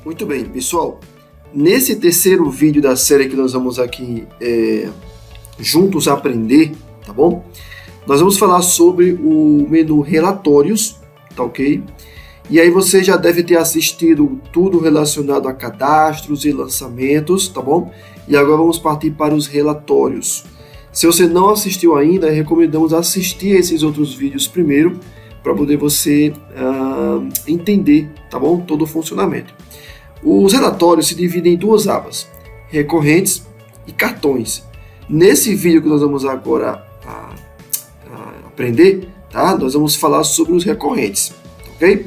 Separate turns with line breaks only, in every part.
Muito bem, pessoal. Nesse terceiro vídeo da série que nós vamos aqui juntos aprender, tá bom? Nós vamos falar sobre o menu relatórios, tá ok? E aí você já deve ter assistido tudo relacionado a cadastros e lançamentos, tá bom? E agora vamos partir para os relatórios. Se você não assistiu ainda, recomendamos assistir esses outros vídeos primeiro, para poder você entender, tá bom? Todo o funcionamento. Os relatórios se dividem em duas abas, recorrentes e cartões. Nesse vídeo que nós vamos agora aprender, tá? Nós vamos falar sobre os recorrentes, ok?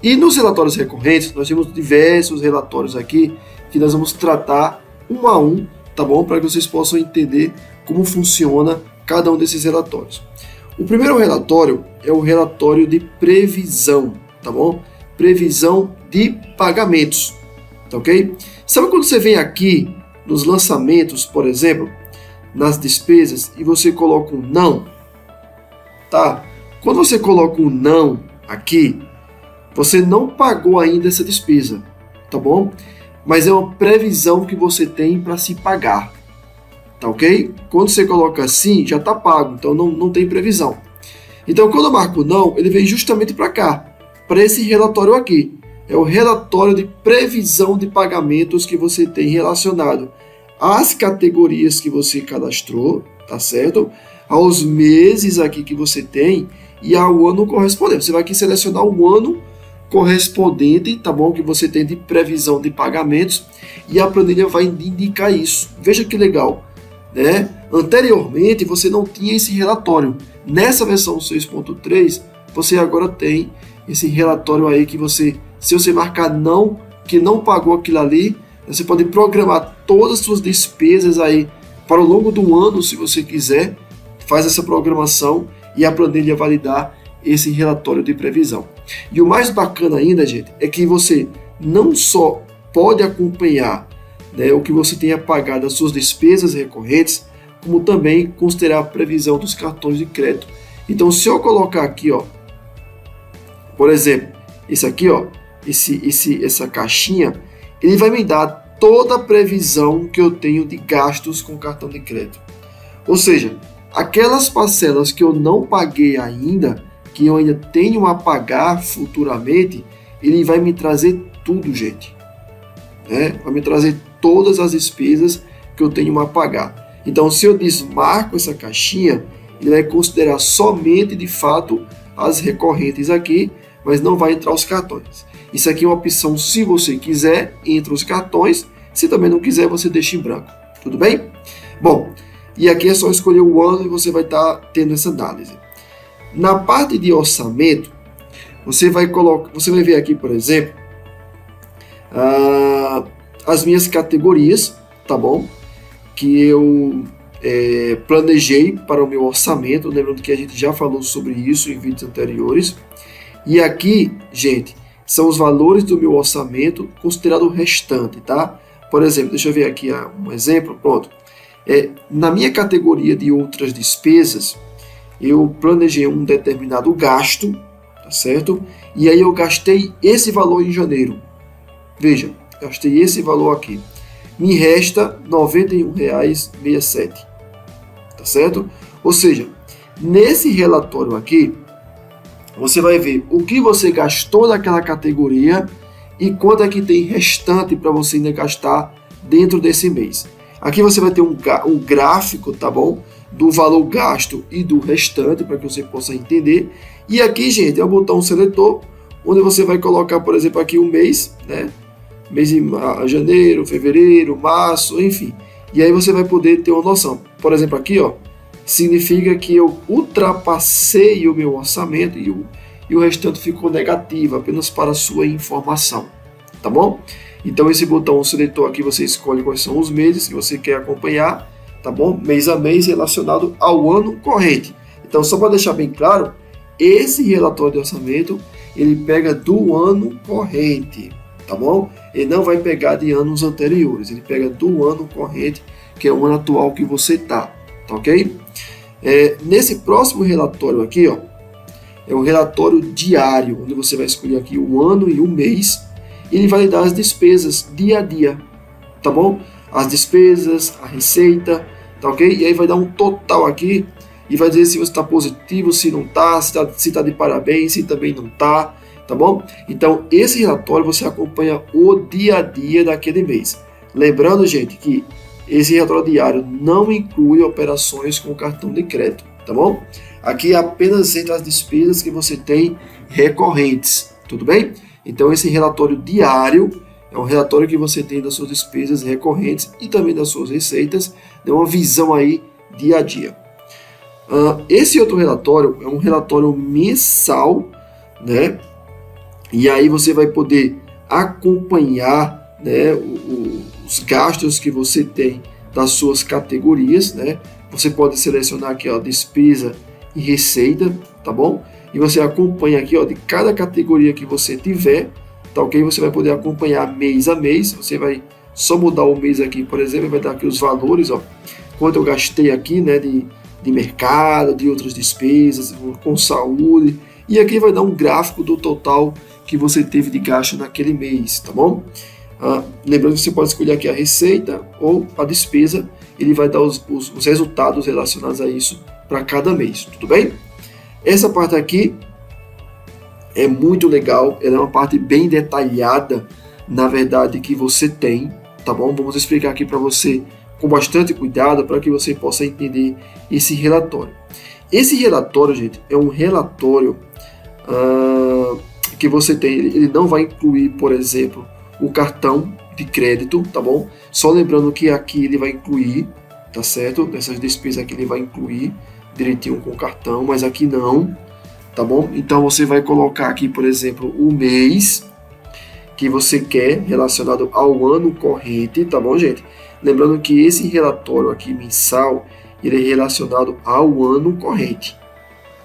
E nos relatórios recorrentes, nós temos diversos relatórios aqui que nós vamos tratar um a um, tá bom? Para que vocês possam entender como funciona cada um desses relatórios. O primeiro relatório é o relatório de previsão, tá bom? Previsão de pagamentos, tá ok? Sabe quando você vem aqui nos lançamentos, por exemplo, nas despesas, e você coloca um não, tá? Quando você coloca um não aqui, você não pagou ainda essa despesa, tá bom? Mas é uma previsão que você tem para se pagar, tá ok? Quando você coloca assim, já está pago, então não tem previsão. Então, quando eu marco não, ele vem justamente para cá, para esse relatório aqui. É o relatório de previsão de pagamentos que você tem relacionado às categorias que você cadastrou, tá certo? Aos meses aqui que você tem e ao ano correspondente. Você vai aqui selecionar o ano correspondente, tá bom? Que você tem de previsão de pagamentos e a planilha vai indicar isso. Veja que legal, né? Anteriormente você não tinha esse relatório. Nessa versão 6.3 você agora tem esse relatório aí que você, se você marcar não, que não pagou aquilo ali, você pode programar todas as suas despesas aí para o longo do ano, se você quiser, faz essa programação e a planilha vai lhe dar esse relatório de previsão. E o mais bacana ainda, gente, é que você não só pode acompanhar, né, o que você tenha pagado, as suas despesas recorrentes, como também considerar a previsão dos cartões de crédito. Então, se eu colocar aqui, ó, por exemplo, esse aqui, ó, essa caixinha, ele vai me dar toda a previsão que eu tenho de gastos com cartão de crédito. Ou seja, aquelas parcelas que eu não paguei ainda, que eu ainda tenho a pagar futuramente, ele vai me trazer tudo, gente. Né? Vai me trazer todas as despesas que eu tenho a pagar. Então, se eu desmarco essa caixinha, ele vai considerar somente, de fato, as recorrentes aqui, mas não vai entrar os cartões. Isso aqui é uma opção, se você quiser, entre os cartões. Se também não quiser, você deixa em branco. Tudo bem? Bom, e aqui é só escolher o ano e você vai estar tendo essa análise. Na parte de orçamento, você vai ver aqui, por exemplo, as minhas categorias, tá bom? Que eu planejei para o meu orçamento, lembrando que a gente já falou sobre isso em vídeos anteriores. E aqui, gente, são os valores do meu orçamento considerado o restante, tá? Por exemplo, deixa eu ver aqui um exemplo, pronto. Na minha categoria de outras despesas, eu planejei um determinado gasto, tá certo? E aí eu gastei esse valor em janeiro. Veja, gastei esse valor aqui. Me resta R$ 91,67, tá certo? Ou seja, nesse relatório aqui, você vai ver o que você gastou naquela categoria e quanto é que tem restante para você ainda gastar dentro desse mês. Aqui você vai ter um gráfico, tá bom? Do valor gasto e do restante, para que você possa entender. E aqui, gente, é o botão seletor, onde você vai colocar, por exemplo, aqui o mês, né? Mês de janeiro, fevereiro, março, enfim. E aí você vai poder ter uma noção. Por exemplo, aqui, ó, significa que eu ultrapassei o meu orçamento e o restante ficou negativo, apenas para a sua informação, tá bom? Então esse botão seletor aqui você escolhe quais são os meses que você quer acompanhar, tá bom? Mês a mês relacionado ao ano corrente. Então, só para deixar bem claro, esse relatório de orçamento, ele pega do ano corrente, tá bom? Ele não vai pegar de anos anteriores, ele pega do ano corrente, que é o ano atual que você tá ok? Nesse próximo relatório aqui, ó, é o relatório diário, onde você vai escolher aqui o ano e o mês, ele vai lhe dar as despesas dia a dia, tá bom? As despesas, a receita, tá ok? E aí vai dar um total aqui e vai dizer se você está positivo, se não está, se tá de parabéns, se também não está, tá bom? Então, esse relatório você acompanha o dia a dia daquele mês. Lembrando, gente, que esse relatório diário não inclui operações com cartão de crédito, tá bom? Aqui apenas entra as despesas que você tem recorrentes, tudo bem? Então, esse relatório diário é um relatório que você tem das suas despesas recorrentes e também das suas receitas, dá uma visão aí dia a dia. Esse outro relatório é um relatório mensal, né? E aí você vai poder acompanhar, né, os gastos que você tem das suas categorias, né? Você pode selecionar aqui, ó, despesa e receita, tá bom? E você acompanha aqui, ó, de cada categoria que você tiver, tá ok? Você vai poder acompanhar mês a mês, você vai só mudar o mês aqui, por exemplo, vai dar aqui os valores, ó, quanto eu gastei aqui, né, de mercado, de outras despesas, com saúde, e aqui vai dar um gráfico do total que você teve de gasto naquele mês, tá bom? Lembrando que você pode escolher aqui a receita ou a despesa, ele vai dar os resultados relacionados a isso para cada mês, tudo bem? Essa parte aqui é muito legal, ela é uma parte bem detalhada, na verdade, que você tem, tá bom? Vamos explicar aqui para você com bastante cuidado para que você possa entender esse relatório. Esse relatório, gente, é um relatório que você tem, ele não vai incluir, por exemplo, o cartão de crédito, tá bom? Só lembrando que aqui ele vai incluir, tá certo? Essas despesas aqui ele vai incluir direitinho com o cartão, mas aqui não, tá bom? Então você vai colocar aqui, por exemplo, o mês que você quer relacionado ao ano corrente, tá bom, gente? Lembrando que esse relatório aqui mensal, ele é relacionado ao ano corrente,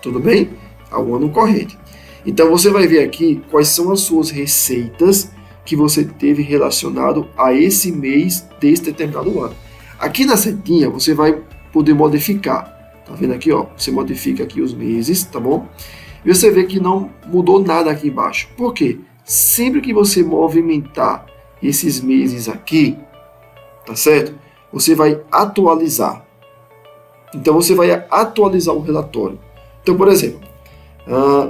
tudo bem? Ao ano corrente. Então você vai ver aqui quais são as suas receitas que você teve relacionado a esse mês desse determinado ano. Aqui na setinha você vai poder modificar. Tá vendo aqui, ó? Você modifica aqui os meses, tá bom? E você vê que não mudou nada aqui embaixo. Por quê? Sempre que você movimentar esses meses aqui, tá certo? Você vai atualizar. Então você vai atualizar o relatório. Então, por exemplo,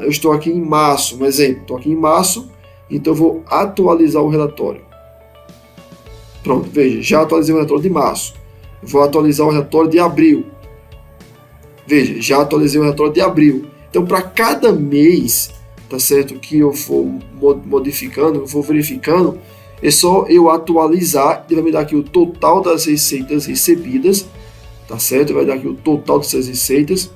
eu estou aqui em março, um exemplo, estou aqui em março, então eu vou atualizar o relatório. Pronto, veja, já atualizei o relatório de março. Vou atualizar o relatório de abril. Veja, já atualizei o relatório de abril. Então, para cada mês, tá certo, que eu for modificando, eu for verificando, é só eu atualizar, ele vai me dar aqui o total das receitas recebidas, tá certo? Vai dar aqui o total dessas receitas.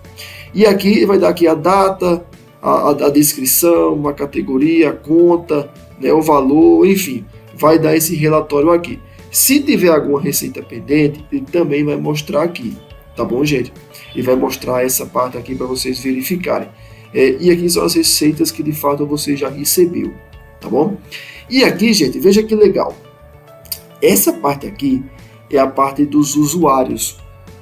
E aqui vai dar aqui a data, a descrição, a categoria, a conta, né, o valor, enfim, vai dar esse relatório aqui. Se tiver alguma receita pendente, ele também vai mostrar aqui, tá bom, gente? Ele vai mostrar essa parte aqui para vocês verificarem. E aqui são as receitas que de fato você já recebeu, tá bom? E aqui, gente, veja que legal. Essa parte aqui é a parte dos usuários,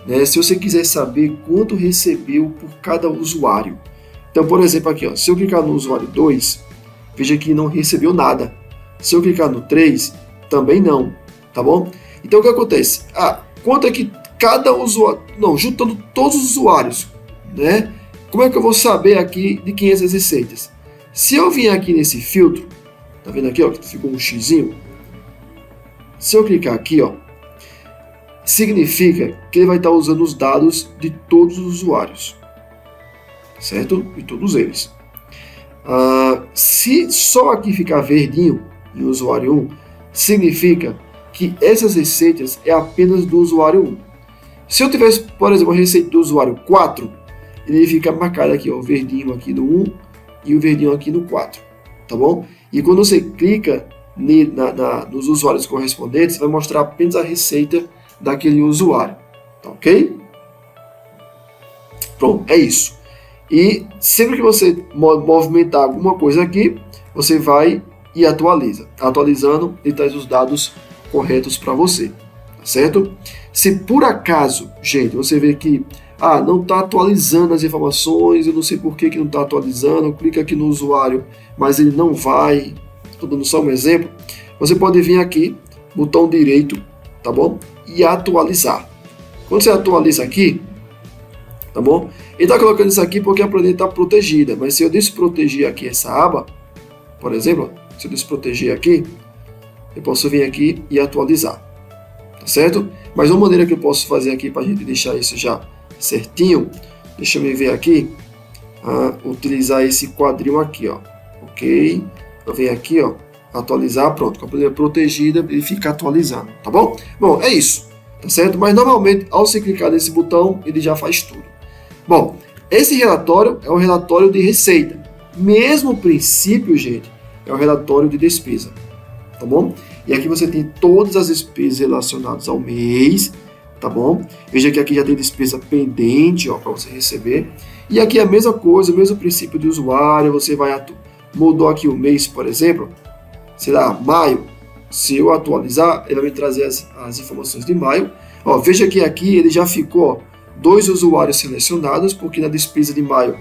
né? Se você quiser saber quanto recebeu por cada usuário. Então, por exemplo, aqui, ó, se eu clicar no usuário 2, veja que não recebeu nada. Se eu clicar no 3, também não, tá bom? Então, o que acontece? Quanto é que cada usuário... Não, juntando todos os usuários, né? Como é que eu vou saber aqui de quem é essas receitas? Se eu vim aqui nesse filtro, tá vendo aqui, ó, que ficou um xizinho? Se eu clicar aqui, ó, significa que ele vai estar usando os dados de todos os usuários, certo? De todos eles. Se só aqui ficar verdinho em usuário 1, significa que essas receitas é apenas do usuário 1. Se eu tivesse, por exemplo, a receita do usuário 4, ele fica marcado aqui, ó, o verdinho aqui no 1 e o verdinho aqui no 4, tá bom? E quando você clica nos usuários correspondentes, vai mostrar apenas a receita daquele usuário, tá ok? Pronto, é isso. E sempre que você movimentar alguma coisa aqui, você vai e atualiza. Atualizando, ele traz os dados corretos para você, tá certo? Se por acaso, gente, você vê que não está atualizando as informações, eu não sei por que não está atualizando, clica aqui no usuário, mas ele não vai estou dando só um exemplo, você pode vir aqui, botão direito, tá bom? E atualizar. Quando você atualiza aqui, tá bom? Ele está colocando isso aqui porque a planilha está protegida, mas se eu desproteger aqui essa aba, por exemplo, se eu desproteger aqui, eu posso vir aqui e atualizar, tá certo? Mas uma maneira que eu posso fazer aqui para a gente deixar isso já certinho, deixa eu me ver aqui, utilizar esse quadrinho aqui, ó, ok? Eu venho aqui, ó, atualizar, pronto, com a planilha protegida, ele fica atualizando, tá bom? Bom, é isso, tá certo? Mas normalmente, ao você clicar nesse botão, ele já faz tudo. Bom, esse relatório é um relatório de receita. Mesmo princípio, gente, é um relatório de despesa, tá bom? E aqui você tem todas as despesas relacionadas ao mês, tá bom? Veja que aqui já tem despesa pendente, ó, para você receber. E aqui é a mesma coisa, o mesmo princípio de usuário, você vai mudou aqui o mês, por exemplo, sei lá, maio. Se eu atualizar, ele vai me trazer as informações de maio. Ó, veja que aqui ele já ficou, ó, 2 usuários selecionados, porque na despesa de maio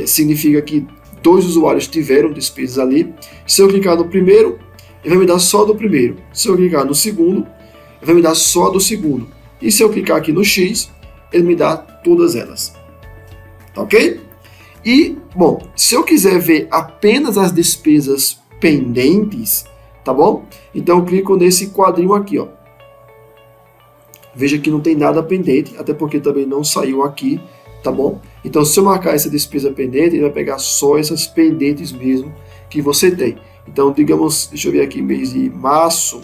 significa que 2 usuários tiveram despesas ali. Se eu clicar no primeiro, ele vai me dar só do primeiro. Se eu clicar no segundo, ele vai me dar só do segundo. E se eu clicar aqui no X, ele me dá todas elas. Tá ok? E, bom, se eu quiser ver apenas as despesas pendentes, tá bom? Então eu clico nesse quadrinho aqui, ó. Veja que não tem nada pendente, até porque também não saiu aqui, tá bom? Então, se eu marcar essa despesa pendente, ele vai pegar só essas pendentes mesmo que você tem. Então, digamos, deixa eu ver aqui, mês de março,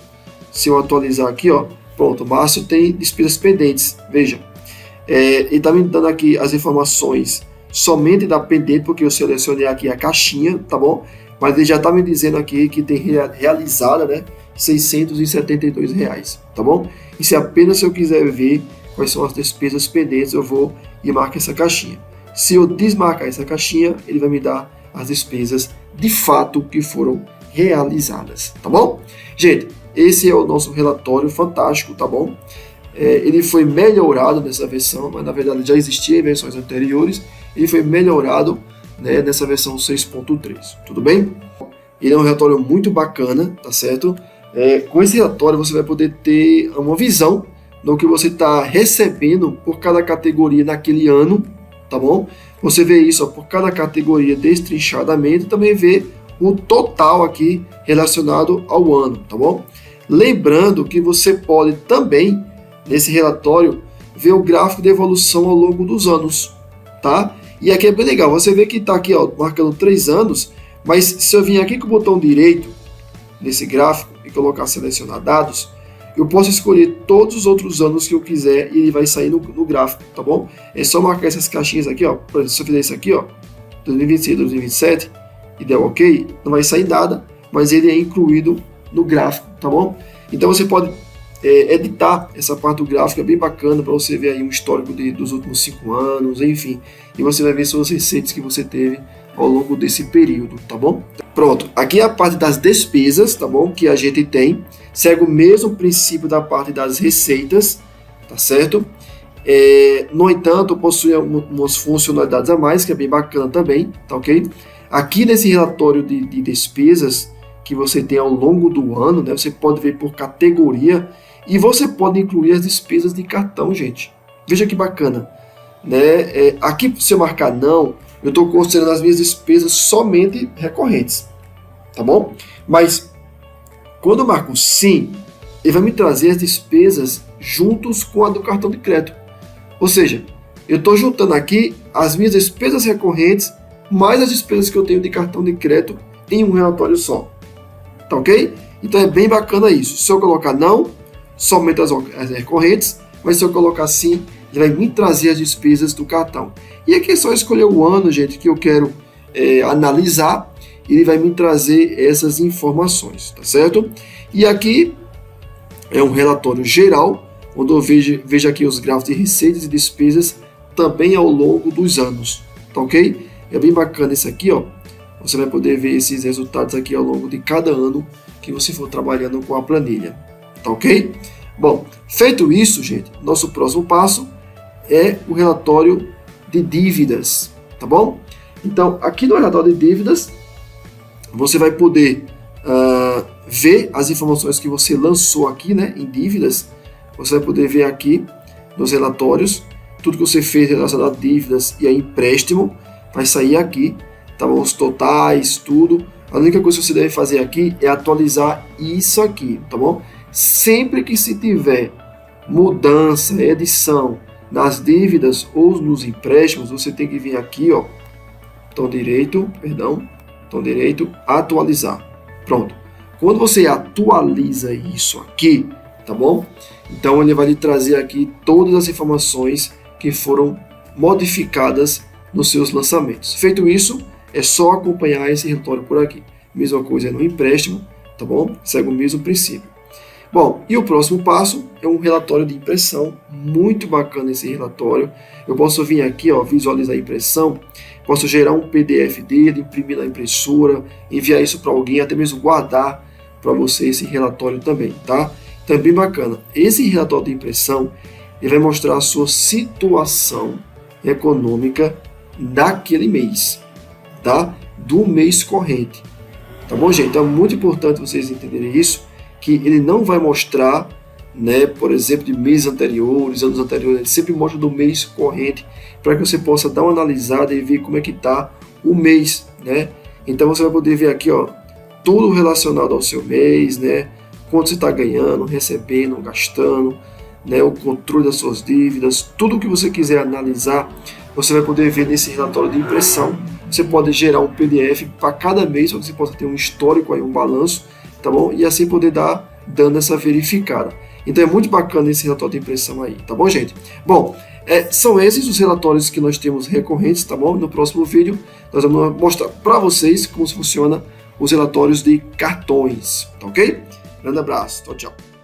se eu atualizar aqui, ó, pronto, março tem despesas pendentes, veja. Ele está me dando aqui as informações somente da pendente, porque eu selecionei aqui a caixinha, tá bom? Mas ele já está me dizendo aqui que tem realizada, né, R$672, tá bom? E se apenas eu quiser ver quais são as despesas pendentes, eu vou e marco essa caixinha. Se eu desmarcar essa caixinha, ele vai me dar as despesas de fato que foram realizadas, tá bom? Gente, esse é o nosso relatório fantástico, tá bom? Ele foi melhorado nessa versão, mas na verdade já existia em versões anteriores. Ele foi melhorado, né, nessa versão 6.3, tudo bem? Ele é um relatório muito bacana, tá certo? Com esse relatório você vai poder ter uma visão do que você está recebendo por cada categoria naquele ano, tá bom? Você vê isso, ó, por cada categoria destrinchadamente, e também vê o total aqui relacionado ao ano, tá bom? Lembrando que você pode também, nesse relatório, ver o gráfico de evolução ao longo dos anos, tá? E aqui é bem legal, você vê que está aqui, ó, marcando 3 anos, mas se eu vir aqui com o botão direito, nesse gráfico, e colocar selecionar dados, eu posso escolher todos os outros anos que eu quiser e ele vai sair no gráfico, tá bom? É só marcar essas caixinhas aqui, ó. Por exemplo, se eu fizer isso aqui, ó, 2026, 2027, e der ok, não vai sair nada, mas ele é incluído no gráfico, tá bom? Então você pode editar essa parte do gráfico, é bem bacana para você ver aí um histórico dos últimos 5 anos, enfim, e você vai ver suas receitas que você teve ao longo desse período, tá bom? Pronto, aqui é a parte das despesas, tá bom? Que a gente tem, segue o mesmo princípio da parte das receitas, tá certo? No entanto, possui umas funcionalidades a mais, que é bem bacana também, tá ok? Aqui nesse relatório de despesas que você tem ao longo do ano, né? Você pode ver por categoria e você pode incluir as despesas de cartão, gente. Veja que bacana, né? Aqui, se eu marcar não, eu estou considerando as minhas despesas somente recorrentes, tá bom? Mas quando eu marco sim, ele vai me trazer as despesas juntos com a do cartão de crédito. Ou seja, eu estou juntando aqui as minhas despesas recorrentes mais as despesas que eu tenho de cartão de crédito em um relatório só, tá ok? Então é bem bacana isso. Se eu colocar não, somente as recorrentes, mas se eu colocar sim, ele vai me trazer as despesas do cartão. E aqui é só escolher o ano, gente, que eu quero analisar, e ele vai me trazer essas informações, tá certo? E aqui é um relatório geral, onde eu vejo aqui os gráficos de receitas e despesas também ao longo dos anos, tá ok? É bem bacana isso aqui, ó. Você vai poder ver esses resultados aqui ao longo de cada ano que você for trabalhando com a planilha, tá ok? Bom, feito isso, gente, nosso próximo passo é o relatório de dívidas, tá bom? Então, aqui no relatório de dívidas, você vai poder ver as informações que você lançou aqui, né, em dívidas. Você vai poder ver aqui nos relatórios tudo que você fez relacionado a dívidas e a empréstimo, vai sair aqui, tá bom? Os totais, tudo. A única coisa que você deve fazer aqui é atualizar isso aqui, tá bom? Sempre que se tiver mudança, edição nas dívidas ou nos empréstimos, você tem que vir aqui, ó, botão direito, atualizar. Pronto. Quando você atualiza isso aqui, tá bom? Então ele vai lhe trazer aqui todas as informações que foram modificadas nos seus lançamentos. Feito isso, é só acompanhar esse relatório por aqui. Mesma coisa no empréstimo, tá bom? Segue o mesmo princípio. Bom, e o próximo passo é um relatório de impressão, muito bacana esse relatório. Eu posso vir aqui, ó, visualizar a impressão, posso gerar um PDF dele, imprimir na impressora, enviar isso para alguém, até mesmo guardar para você esse relatório também, tá? Então é bem bacana. Esse relatório de impressão, ele vai mostrar a sua situação econômica daquele mês, tá? Do mês corrente. Tá bom, gente? Então é muito importante vocês entenderem isso, que ele não vai mostrar, né, por exemplo, de meses anteriores, anos anteriores, ele sempre mostra do mês corrente, para que você possa dar uma analisada e ver como é que está o mês, né? Então você vai poder ver aqui, ó, tudo relacionado ao seu mês, né? Quanto você está ganhando, recebendo, gastando, né? O controle das suas dívidas, tudo que você quiser analisar, você vai poder ver nesse relatório de impressão. Você pode gerar um PDF para cada mês, para que você possa ter um histórico aí, um balanço, tá bom? E assim poder dando essa verificada. Então é muito bacana esse relatório de impressão aí, tá bom, gente? Bom, são esses os relatórios que nós temos recorrentes, tá bom? No próximo vídeo nós vamos mostrar para vocês como funciona os relatórios de cartões, tá ok? Grande abraço, tchau, tchau.